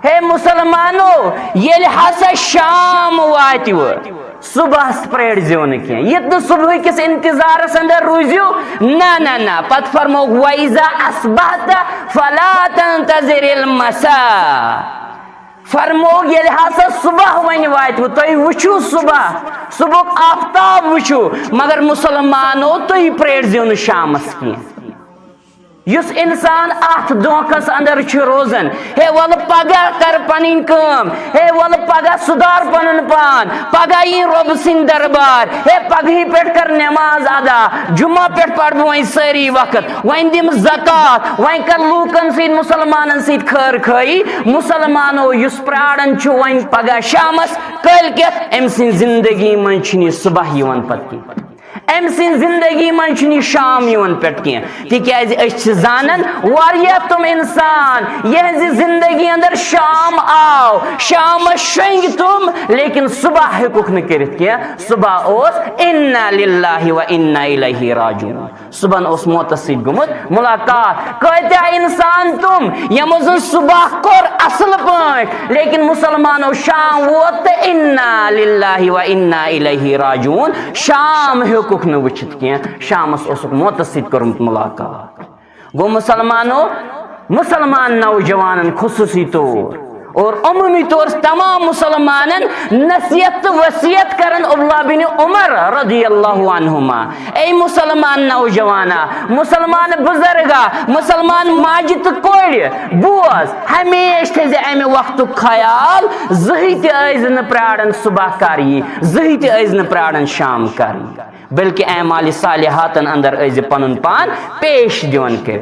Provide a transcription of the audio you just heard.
ہے مسلمانو یل ہسا شام واتو صبح پریڑ زیو نی یہ تو صبح کس انتظارس اندر روزیو نہ پت فرمو وَإِذَا أَصْبَحْتَ فَلَا تَنْتَظِرِ الْمَسَاءَ فرمو یل ہسا صبح ون واتو تھی وچھو صبح آفتاب وچھو مگر مسلمانو تھی پریڑ زیو نا شامس کی یس انسان ات دھوکس اندر روزان ہے ول پگہ کر پنن کام ہے ول پگہ سدھار پنن پان پگہ یہ رب سند دربار ہے پگہ پہ کر نماز ادا جمعہ پہ پڑھ وین ساری وقت وین دم زکات وین کر لوکن سید مسلمانن سید خیر خائی مسلمانو یس پرارن وین پگہ شامس کل کت ام سن زندگی من چھنی صبح یوان پت کی ام سن زندگی من چھنی شام یوان پٹ کی تکیاز اچھ زانن واریہ تم انسان یہ زندگی اندر شام آو شام شنگ تم لیکن صبح حقوق نہ کرت کیا صبح اوس انا للہ و انا الیہ راجعون صبح اوس موتصید گمت ملاقات کہتا انسان تم یمزن صبح کور اصل پاٹ لیکن مسلمانو شام ووت انا للہ و انا الیہ راجعون شام حقوق نہ وچت کی شامس اوسک موتصید کرمت ملاقات گو مسلمان نوجوانن خصوصی طور اور عمومی طور تمام مسلمانن نصیحت وصیت کرن عبداللہ بن عمر رضی اللہ عنہما اے مسلمان نوجوانا مسلمان بزرگا مسلمان ماجد کوڑ بوز ہمیش تھے امی وقت خیال زہیت ایزن پراڑن صبح کاری زہیت ایزن پراڑن شام کاری بلکہ اعمال صالحاتن اندر ایز پنن پان پیش دیون کے